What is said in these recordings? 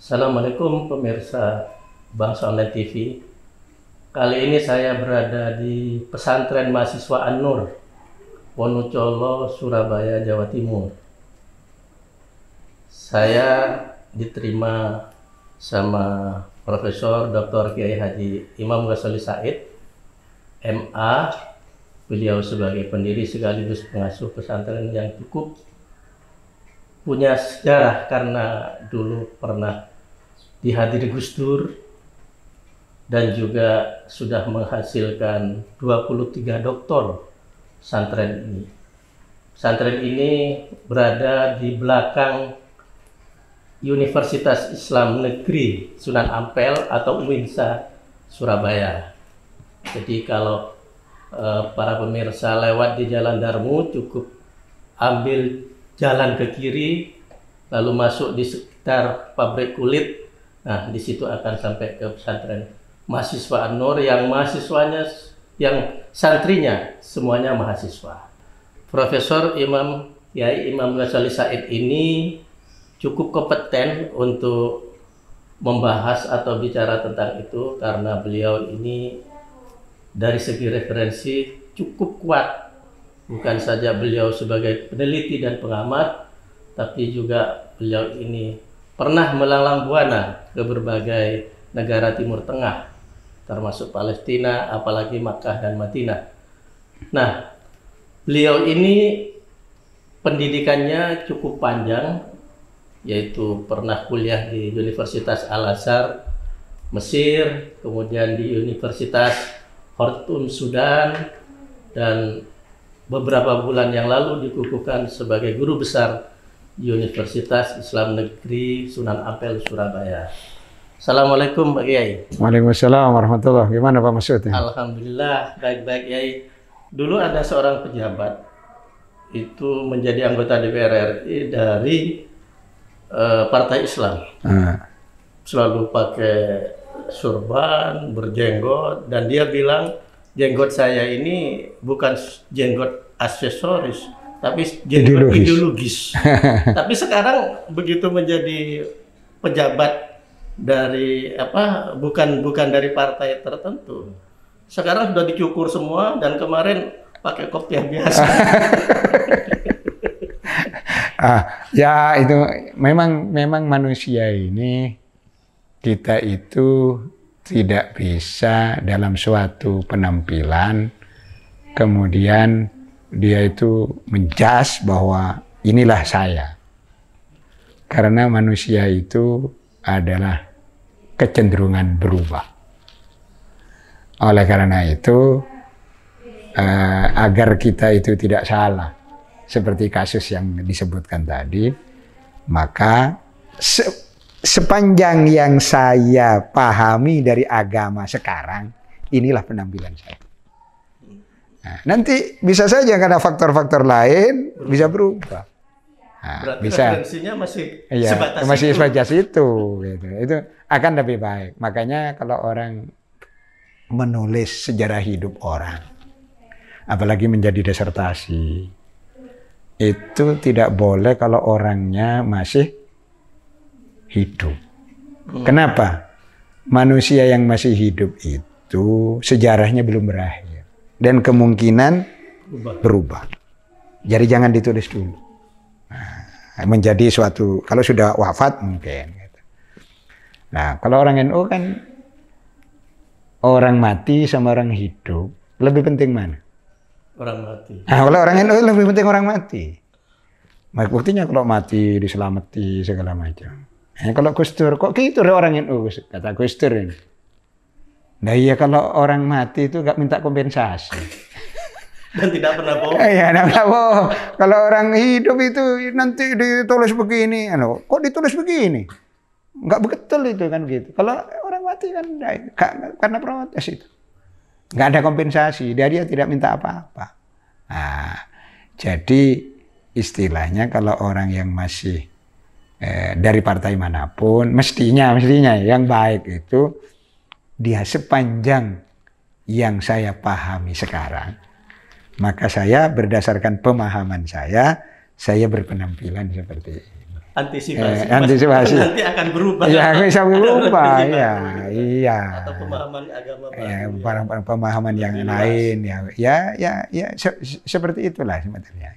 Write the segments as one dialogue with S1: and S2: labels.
S1: Assalamualaikum pemirsa Bangsa Online TV. Kali ini saya berada di Pesantren Mahasiswa An-Nur, Wonocolo, Surabaya, Jawa Timur. Saya diterima sama Profesor Dr. Kiai Haji Imam Ghazali Said, MA. Beliau sebagai pendiri sekaligus pengasuh pesantren yang cukup punya sejarah karena dulu pernah dihadiri Gus Dur dan juga sudah menghasilkan 23 doktor pesantren ini. Pesantren ini berada di belakang Universitas Islam Negeri Sunan Ampel atau UINSA Surabaya. Jadi kalau para pemirsa lewat di Jalan Darmo cukup ambil jalan ke kiri lalu masuk di sekitar pabrik kulit. Nah, di situ akan sampai ke pesantren mahasiswa An-Nur yang mahasiswanya, yang santrinya semuanya mahasiswa. Profesor Kiai Imam Ghazali Said ini cukup kompeten untuk membahas atau bicara tentang itu karena beliau ini dari segi referensi cukup kuat. Bukan saja beliau sebagai peneliti dan pengamat, tapi juga beliau ini pernah melalang buana ke berbagai negara Timur Tengah, termasuk Palestina, apalagi Makkah dan Madinah. Nah, beliau ini pendidikannya cukup panjang, yaitu pernah kuliah di Universitas Al-Azhar, Mesir, kemudian di Universitas Khartoum, Sudan, dan beberapa bulan yang lalu dikukuhkan sebagai guru besar Universitas Islam Negeri Sunan Ampel, Surabaya. Assalamualaikum Pak Kiai.
S2: Waalaikumsalam warahmatullahi. Gimana Pak Masud?
S1: Alhamdulillah baik-baik Kiai. Dulu ada seorang pejabat itu menjadi anggota DPR RI dari Partai Islam. Selalu pakai surban, berjenggot, dan dia bilang jenggot saya ini bukan jenggot aksesoris, tapi jenggot ideologis. Tapi sekarang begitu menjadi pejabat dari bukan dari partai tertentu, sekarang sudah dicukur semua dan kemarin pakai kopiah biasa.
S2: Ya itu memang manusia ini, kita itu tidak bisa dalam suatu penampilan kemudian dia itu menjas bahwa inilah saya. Karena manusia itu adalah kecenderungan berubah. Oleh karena itu, agar kita itu tidak salah, seperti kasus yang disebutkan tadi, maka sepanjang yang saya pahami dari agama sekarang, inilah penampilan saya. Nah, nanti bisa saja karena faktor-faktor lain bisa berubah. Nah, bisa.
S1: Referensinya
S2: masih sebatas itu. Gitu. Itu akan lebih baik. Makanya kalau orang menulis sejarah hidup orang, apalagi menjadi disertasi, itu tidak boleh kalau orangnya masih hidup. Kenapa? Manusia yang masih hidup itu sejarahnya belum berakhir dan kemungkinan berubah. Jadi jangan ditulis dulu. Nah, menjadi suatu, kalau sudah wafat mungkin. Nah, kalau orang NU kan orang mati sama orang hidup, lebih penting mana?
S1: Orang mati.
S2: Nah, kalau orang NU lebih penting orang mati. Buktinya kalau mati diselamati segala macam. Kalau Gus Dur, kok gitu orang NU, kata Gus Dur ini. Nah iya, kalau orang mati itu nggak minta kompensasi.
S1: Dan tidak pernah bohong.
S2: Iya, tidak bohong. Kalau orang hidup itu nanti ditulis begini, kok ditulis begini? Nggak betul itu kan gitu. Kalau orang mati kan karena protes itu. Nggak ada kompensasi, dia tidak minta apa-apa. Nah, jadi istilahnya kalau orang yang masih dari partai manapun, mestinya yang baik itu dia sepanjang yang saya pahami sekarang, maka saya berdasarkan pemahaman saya berpenampilan seperti ini.
S1: antisipasi.
S2: Antisipasi.
S1: Nanti akan berubah.
S2: Ya, bisa berubah. Ya, iya.
S1: Atau pemahaman agama baru.
S2: Ya, pemahaman yang lain. Ya, seperti itulah sebetulnya.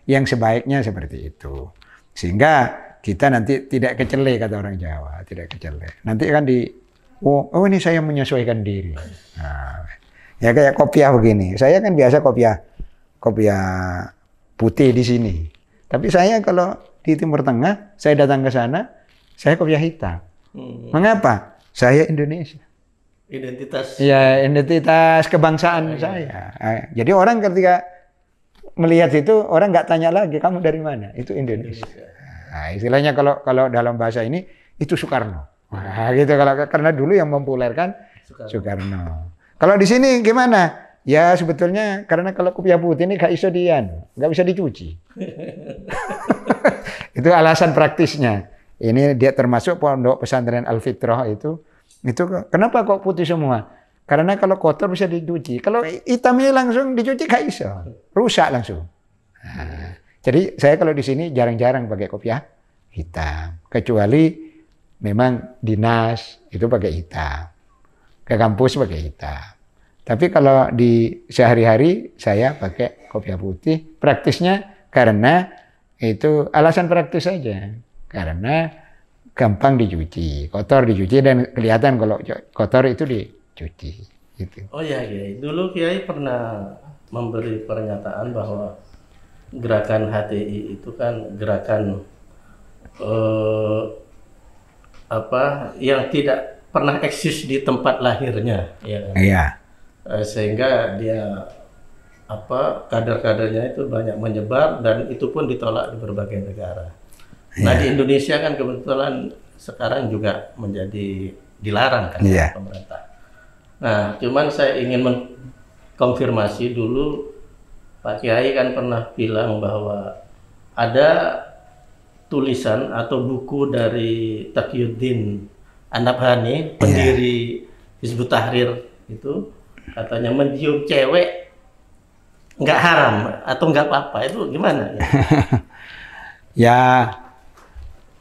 S2: Yang sebaiknya seperti itu. Sehingga kita nanti tidak kecele, kata orang Jawa, tidak kecele. Nanti kan oh ini saya menyesuaikan diri. Nah, ya kayak kopiah begini. Saya kan biasa kopiah putih di sini. Tapi saya kalau di Timur Tengah, saya datang ke sana, saya kopiah hitam. Mengapa? Saya Indonesia.
S1: Identitas.
S2: Ya, identitas kebangsaan saya. Jadi orang ketika melihat itu, orang nggak tanya lagi, kamu dari mana? Itu Indonesia. Nah, istilahnya kalau dalam bahasa ini, itu Soekarno. Nah, gitu. Karena dulu yang mempopulerkan Soekarno. Kalau di sini gimana? Ya sebetulnya karena kalau kopiah putih ini nggak bisa dicuci. Itu alasan praktisnya. Ini dia termasuk pondok pesantren Al-Fitrah itu kenapa kok putih semua? Karena kalau kotor bisa dicuci. Kalau hitamnya langsung dicuci nggak bisa, rusak langsung. Nah, jadi saya kalau di sini jarang-jarang pakai kopiah hitam, kecuali memang dinas itu pakai hitam, ke kampus pakai hitam. Tapi kalau di sehari-hari saya pakai kopiah putih. Praktisnya karena itu alasan praktis saja. Karena gampang dicuci, kotor dicuci dan kelihatan kalau kotor itu dicuci. Gitu.
S1: Oh ya, Kiai. Dulu Kiai pernah memberi pernyataan bahwa gerakan HTI itu kan gerakan yang tidak pernah eksis di tempat lahirnya, ya kan? Iya. Sehingga dia kader-kadernya itu banyak menyebar dan itu pun ditolak di berbagai negara. Nah di Indonesia kan kebetulan sekarang juga menjadi dilarang kan oleh pemerintah. Nah cuman saya ingin mengkonfirmasi dulu, Pak Kiai kan pernah bilang bahwa ada tulisan atau buku dari Taqiyuddin An-Nabhani, pendiri Hizbut Tahrir itu, katanya mencium cewek nggak haram atau nggak apa-apa, itu gimana?
S2: Ya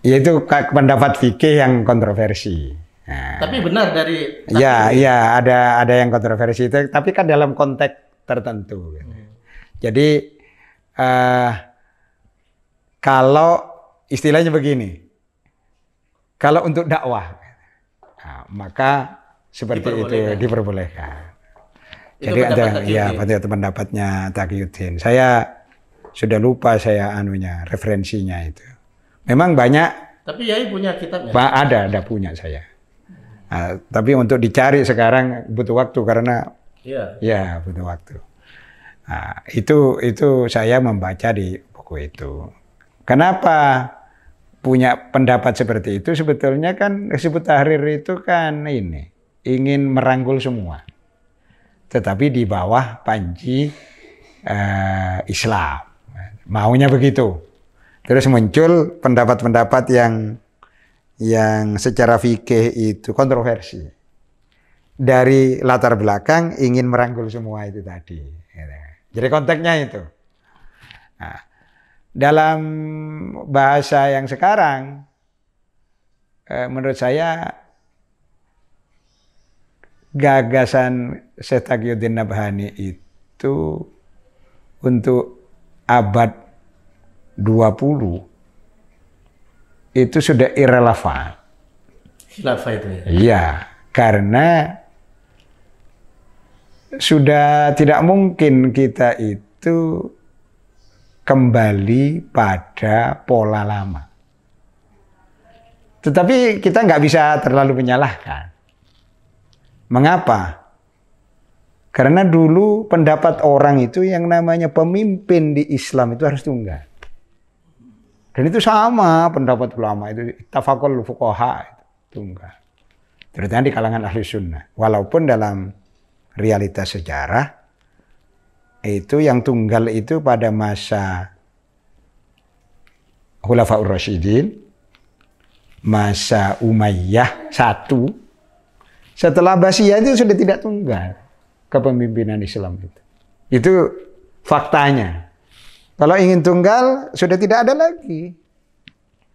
S2: itu pendapat fikih yang kontroversi. Nah,
S1: tapi benar dari
S2: ya ada yang kontroversi itu, tapi kan dalam konteks tertentu. Jadi kalau istilahnya begini, kalau untuk dakwah, maka seperti itu diperbolehkan. Jadi ada pendapatnya Taqiyuddin. Saya sudah lupa referensinya itu. Memang banyak.
S1: Tapi Yai punya kitabnya?
S2: Ada punya saya. Tapi untuk dicari sekarang butuh waktu karena ya butuh waktu. Itu saya membaca di buku itu. Kenapa punya pendapat seperti itu? Sebetulnya kan Hizbut Tahrir itu kan ingin merangkul semua. Tetapi di bawah panji Islam. Maunya begitu. Terus muncul pendapat-pendapat yang secara fikih itu kontroversi. Dari latar belakang ingin merangkul semua itu tadi. Jadi konteksnya itu. Nah, dalam bahasa yang sekarang, menurut saya gagasan Syekh Taqiyuddin Nabhani itu untuk abad 20 itu sudah irrelevan.
S1: Khilafah itu ya?
S2: Iya, karena sudah tidak mungkin kita itu kembali pada pola lama. Tetapi kita nggak bisa terlalu menyalahkan. Mengapa? Karena dulu pendapat orang itu yang namanya pemimpin di Islam itu harus tunggal. Dan itu sama pendapat ulama itu, tafaqul fuqaha itu tunggal. Terutama di kalangan ahli sunnah. Walaupun dalam realitas sejarah itu yang tunggal itu pada masa Khulafaur Rasyidin, masa Umayyah I. Setelah Abbasiyah itu sudah tidak tunggal kepemimpinan Islam itu. Itu faktanya. Kalau ingin tunggal sudah tidak ada lagi.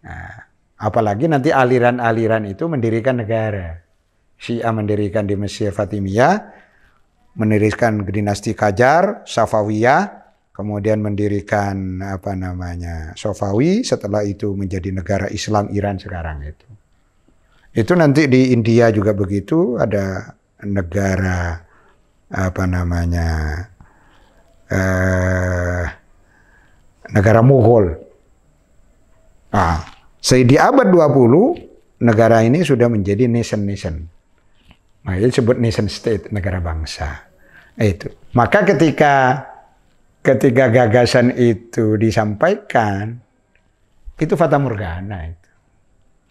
S2: Nah, apalagi nanti aliran-aliran itu mendirikan negara. Syiah mendirikan di Mesir Fatimiyah, mendirikan dinasti Qajar, Safawiyah, kemudian mendirikan Safawi, setelah itu menjadi negara Islam Iran sekarang itu. Itu nanti di India juga begitu, ada negara negara Mughal. Nah, di abad 20 negara ini sudah menjadi nation. Nah, itu disebut nation state, negara bangsa. Itu. Maka ketika gagasan itu disampaikan, itu fata morgana itu.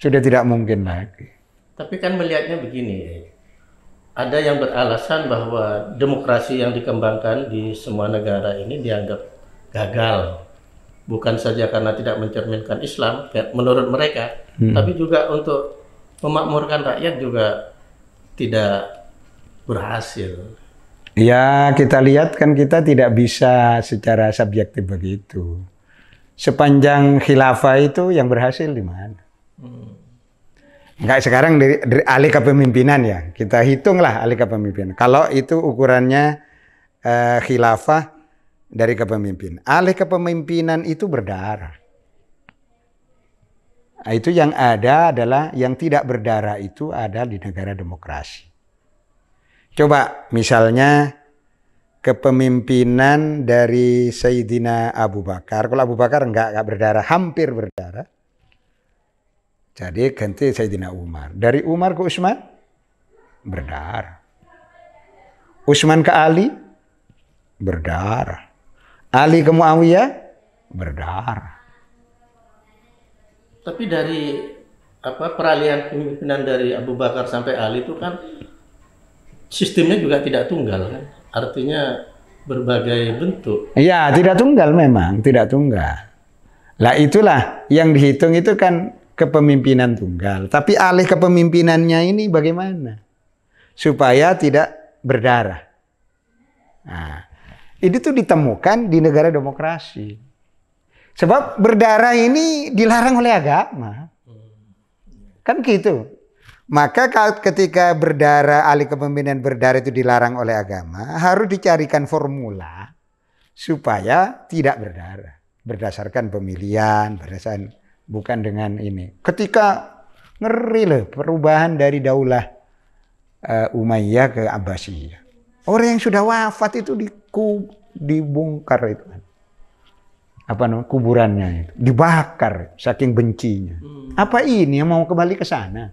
S2: Sudah tidak mungkin lagi.
S1: Tapi kan melihatnya begini, ada yang beralasan bahwa demokrasi yang dikembangkan di semua negara ini dianggap gagal. Bukan saja karena tidak mencerminkan Islam, menurut mereka, tapi juga untuk memakmurkan rakyat juga tidak berhasil.
S2: Ya, kita lihat kan kita tidak bisa secara subjektif begitu. Sepanjang khilafah itu yang berhasil di mana? Enggak, sekarang dari alih kepemimpinan ya. Kita hitunglah alih kepemimpinan. Kalau itu ukurannya khilafah dari kepemimpinan. Alih kepemimpinan itu berdarah. Nah, itu yang ada adalah yang tidak berdarah itu ada di negara demokrasi. Coba misalnya kepemimpinan dari Sayyidina Abu Bakar. Kalau Abu Bakar enggak berdarah, hampir berdarah. Jadi ganti Sayyidina Umar. Dari Umar ke Utsman berdarah. Utsman ke Ali berdarah. Ali ke Muawiyah berdarah.
S1: Tapi dari peralihan kepemimpinan dari Abu Bakar sampai Ali itu kan sistemnya juga tidak tunggal kan? Artinya berbagai bentuk.
S2: Iya, tidak tunggal memang, tidak tunggal. Lah itulah yang dihitung itu kan kepemimpinan tunggal. Tapi alih kepemimpinannya ini bagaimana? Supaya tidak berdarah. Nah, itu tuh ditemukan di negara demokrasi. Sebab berdarah ini dilarang oleh agama. Kan gitu. Maka ketika berdarah, alih kepemimpinan berdarah itu dilarang oleh agama, harus dicarikan formula supaya tidak berdarah. Berdasarkan pemilihan, berdasarkan bukan dengan ini. Ketika ngeri loh perubahan dari daulah Umayyah ke Abbasiyah. Orang yang sudah wafat itu dibongkar itu kan. Kuburannya itu dibakar saking bencinya. Apa ini yang mau kembali ke sana?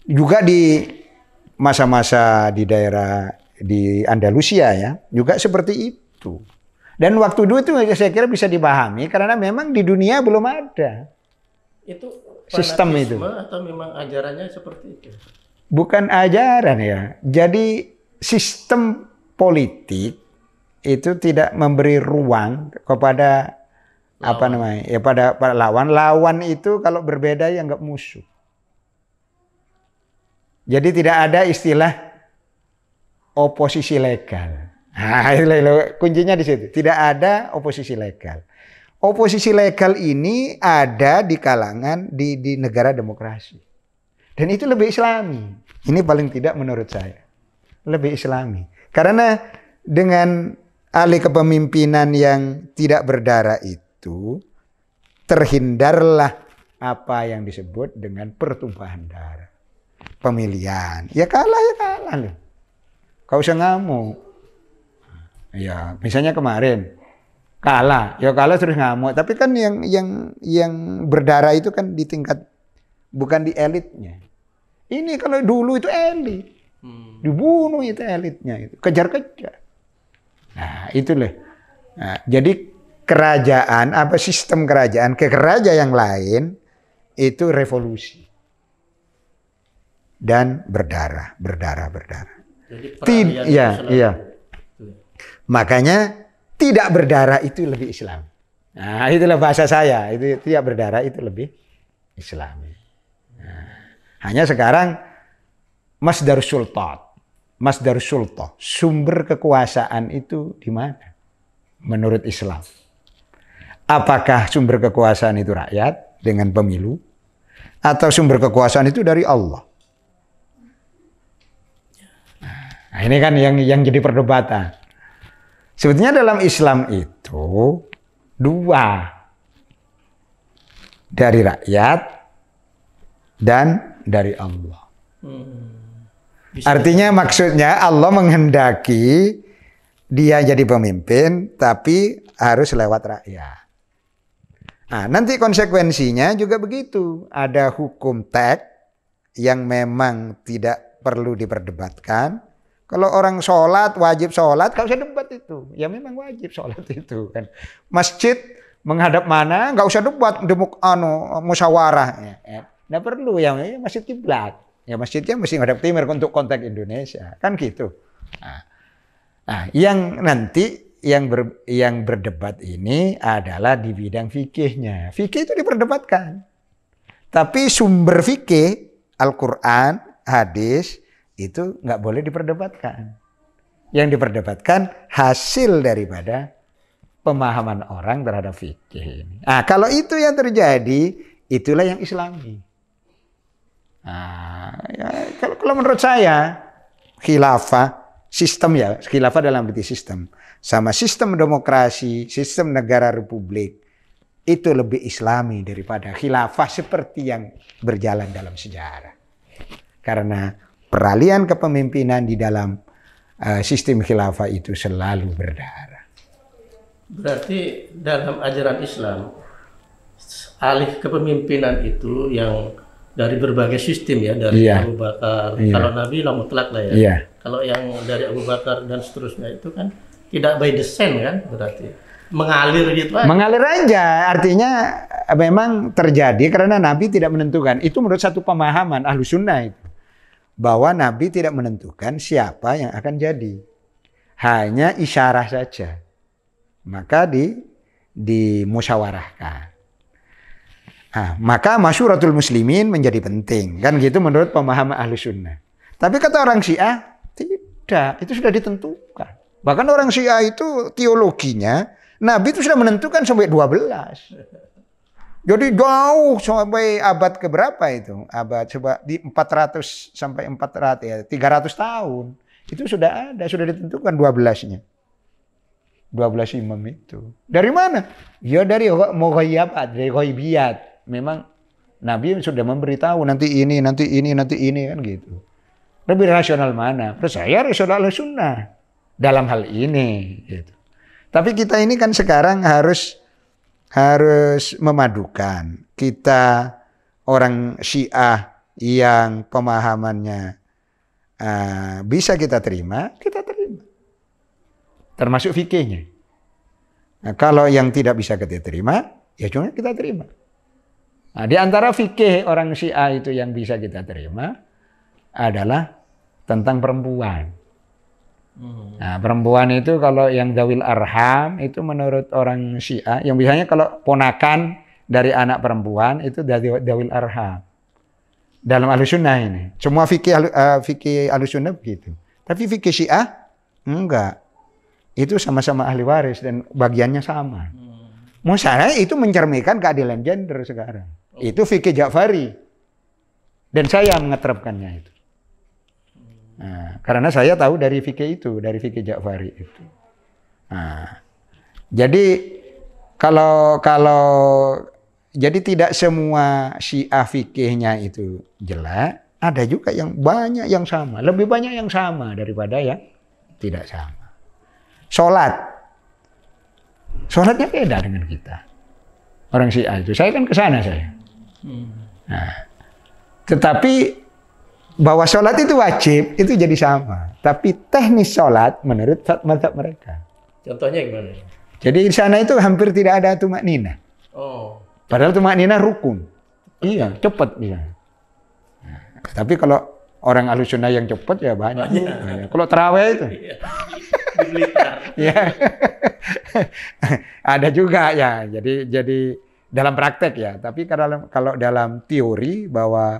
S2: Juga di masa-masa di daerah di Andalusia ya, juga seperti itu. Dan waktu dulu itu saya kira bisa dipahami karena memang di dunia belum ada.
S1: Itu
S2: sistem itu.
S1: Atau memang ajarannya seperti itu?
S2: Bukan ajaran ya. Jadi sistem politik itu tidak memberi ruang kepada pada lawan. Lawan itu kalau berbeda ya nggak musuh. Jadi tidak ada istilah oposisi legal. Nah, kuncinya di situ. Tidak ada oposisi legal. Oposisi legal ini ada di kalangan di negara demokrasi. Dan itu lebih Islami. Ini paling tidak menurut saya. Lebih Islami. Karena dengan alih kepemimpinan yang tidak berdarah itu, terhindarlah apa yang disebut dengan pertumpahan darah. Pemilihan. Ya kalah loh. Kau usah ngamuk. Ya, misalnya kemarin kalah terus ngamuk. Tapi kan yang berdarah itu kan di tingkat bukan di elitnya. Ini kalau dulu itu elit. Dibunuh itu elitnya itu. Kejar-kejar. Nah, itulah. Nah, jadi kerajaan sistem kerajaan ke kerajaan yang lain itu revolusi. Dan berdarah.
S1: Jadi
S2: iya. Makanya tidak berdarah itu lebih Islam. Nah, itulah bahasa saya. Itu tidak berdarah itu lebih Islami. Nah, hanya sekarang masdarus sultah, sumber kekuasaan itu di mana? Menurut Islam. Apakah sumber kekuasaan itu rakyat? dengan pemilu, atau sumber kekuasaan itu dari Allah. Nah, ini kan yang jadi perdebatan. Sebetulnya dalam Islam itu dua, dari rakyat dan dari Allah. Artinya maksudnya Allah menghendaki dia jadi pemimpin, tapi harus lewat rakyat. Nah, nanti konsekuensinya juga begitu. Ada hukum teks yang memang tidak perlu diperdebatkan. Kalau orang sholat, wajib sholat, gak usah debat itu. Ya memang wajib sholat itu kan. Masjid menghadap mana, gak usah debat, musyawarah. Nggak perlu, ya masjid kiblat. Ya masjidnya mesti menghadap timur untuk konteks Indonesia. Kan gitu. Nah, yang nanti yang berdebat ini adalah di bidang fikihnya. Fikih itu diperdebatkan. Tapi sumber fikih, Al-Quran, hadis, itu nggak boleh diperdebatkan. Yang diperdebatkan hasil daripada pemahaman orang terhadap fikih ini. Nah, kalau itu yang terjadi, itulah yang Islami. Nah, ya, kalau menurut saya, khilafah, sistem ya, khilafah dalam arti sistem, sama sistem demokrasi, sistem negara republik, itu lebih Islami daripada khilafah seperti yang berjalan dalam sejarah. Karena peralihan kepemimpinan di dalam sistem khilafah itu selalu berdarah.
S1: Berarti dalam ajaran Islam, alih kepemimpinan itu yang dari berbagai sistem ya, dari Abu Bakar, kalau Nabi lah mutlak lah ya. Kalau yang dari Abu Bakar dan seterusnya itu kan tidak by design kan, berarti mengalir gitu aja.
S2: Mengalir aja, artinya memang terjadi karena Nabi tidak menentukan. Itu menurut satu pemahaman Ahlus Sunnah itu. Bahwa Nabi tidak menentukan siapa yang akan jadi. Hanya isyarah saja. Maka dimusyawarahkan. Nah, maka masyuratul muslimin menjadi penting. Kan gitu menurut pemahaman Ahlus Sunnah. Tapi kata orang Syiah, tidak. Itu sudah ditentukan. Bahkan orang Syiah itu teologinya, Nabi itu sudah menentukan sampai 12. Jadi jauh sampai abad keberapa itu? Abad coba di 400 sampai 400 ya, 300 tahun. Itu sudah ada, sudah ditentukan 12-nya. 12 imam itu. Dari mana? Ya dari mughayyabat, dari ghaibiyat. Memang Nabi sudah memberitahu nanti ini kan gitu. Lebih rasional mana? Percaya rasional sunnah dalam hal ini gitu. Tapi kita ini kan sekarang harus memadukan. Kita orang Syiah yang pemahamannya bisa kita terima. Termasuk fikihnya. Nah, kalau yang tidak bisa kita terima, ya cuma kita terima. Nah, di antara fikih orang Syiah itu yang bisa kita terima adalah tentang perempuan. Nah, perempuan itu kalau yang dawil arham itu menurut orang Syiah, yang biasanya kalau ponakan dari anak perempuan itu dawil arham. Dalam Ahlus Sunnah ini. Semua fikih Ahlus Sunnah begitu. Tapi fikih Syiah enggak. Itu sama-sama ahli waris dan bagiannya sama. Masalah itu mencerminkan keadilan gender sekarang. Itu fikih Ja'fari. Dan saya mengeterapkannya itu. Nah, karena saya tahu dari fikih itu, dari fikih Ja'fari itu. Nah, jadi jadi tidak semua Syiah fikihnya itu jelek, ada juga yang banyak yang sama, lebih banyak yang sama daripada yang tidak sama. Sholatnya beda dengan kita. Orang Syiah itu, saya kan ke sana saya. Nah, tetapi bahwa sholat itu wajib, itu jadi sama. Tapi teknis sholat menurut mazhab mereka.
S1: Contohnya gimana?
S2: Jadi di sana itu hampir tidak ada tumak nina.
S1: Oh.
S2: Padahal tumak nina rukun. Iya, cepat bisa. Nah, tapi kalau orang Ahlus Sunnah yang cepat ya banyak. Kalau tarawih itu. Ya. Ada juga ya. Jadi dalam praktek ya. Tapi kalau dalam teori bahwa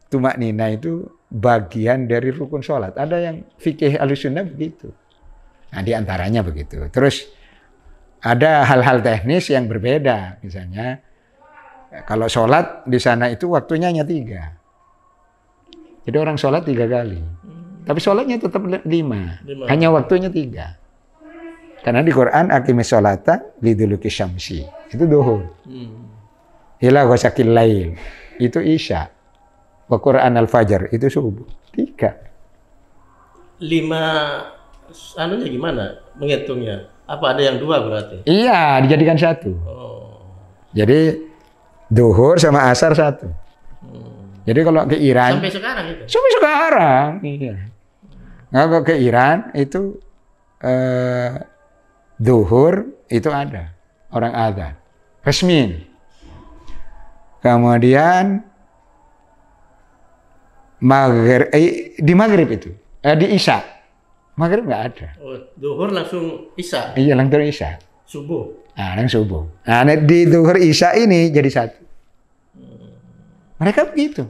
S2: tumak nina itu bagian dari rukun sholat. Ada yang fikih Ahlus Sunnah begitu. Nah, di antaranya begitu. Terus ada hal-hal teknis yang berbeda. Misalnya Kalau sholat di sana itu waktunya hanya 3. Jadi orang sholat 3 kali. Tapi sholatnya tetap 5. Hanya waktunya 3. Karena di Quran aqimis sholata liduluki syamsi. Itu duhur. Ila ghasaqil lail. Itu isya. Wa Quran al-fajr. Itu subuh. 3.
S1: 5 anunya gimana menghitungnya? Apa ada yang 2 berarti?
S2: Iya, dijadikan 1. Jadi duhur sama asar 1. Jadi kalau ke Iran
S1: sampai sekarang itu?
S2: Sampai sekarang, iya. Nah, kalau ke Iran itu duhur itu ada orang adzan resmi. Kemudian di maghrib itu, di isya, maghrib nggak ada.
S1: Duhur langsung isya?
S2: Iya, langsung isya.
S1: Subuh?
S2: Nah, langsung subuh. Nah, di duhur isya ini jadi 1. Mereka begitu.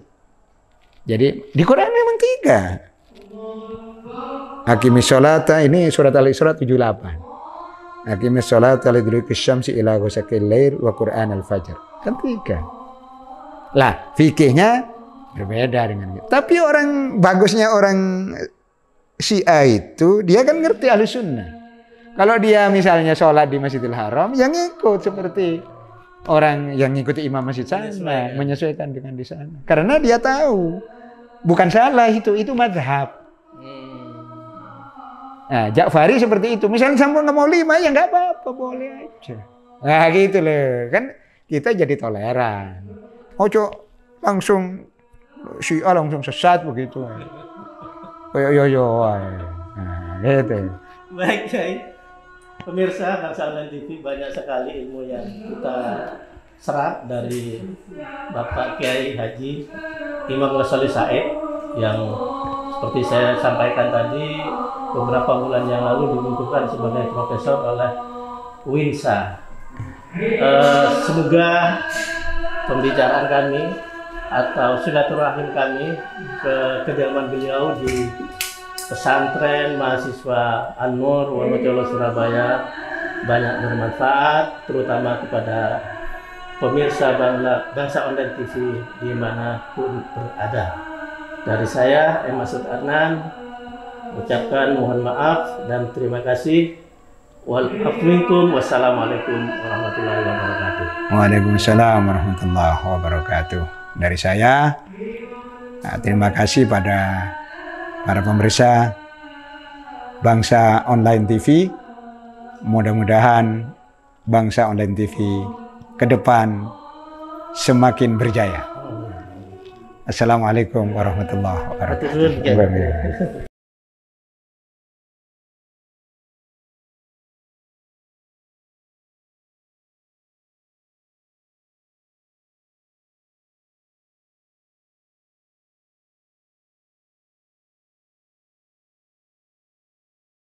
S2: Jadi di Quran memang 3. Aqimis sholata, ini surat Al-Isra 78. Aqimis sholata liduluki syamsi ila ghasaqil lail wa Quran al-fajr. Kan 3. Lah, fikihnya berbeda dengan kita. Tapi bagusnya orang Syiah itu, dia kan ngerti Ahlus Sunnah. Kalau dia misalnya sholat di Masjidil Haram, yang ikut seperti orang yang ngikuti imam masjid sana, menyesuaikan dengan di sana. Karena dia tahu, bukan salah itu mazhab. Nah, Ja'fari seperti itu. Misalnya sampai nggak mau 5, ya nggak apa-apa, boleh aja. Nah, gitu loh. Kan kita jadi toleran. Ojo langsung Syiah langsung sesat begitu. Yo. Nah, gitu.
S1: Baik. Pemirsa Bangsa Online TV, banyak sekali ilmu yang kita serap dari Bapak Kiai Haji Imam Ghazali Said yang seperti saya sampaikan tadi beberapa bulan yang lalu dibukukan sebagai profesor oleh UINSA. Semoga pembicaraan kami atau silaturahim kami ke kediaman beliau di pesantren mahasiswa An-Nur Wonocolo Surabaya banyak bermanfaat, terutama kepada pemirsa Bangsa Online TV dimanapun berada. Dari saya, M. Masud Adnan, ucapkan mohon maaf dan terima kasih. Wassalamualaikum warahmatullahi wabarakatuh.
S2: Waalaikumsalam warahmatullahi wabarakatuh. Dari saya, terima kasih pada para pemirsa Bangsa Online TV. Mudah-mudahan Bangsa Online TV ke depan semakin berjaya. Assalamualaikum warahmatullahi wabarakatuh.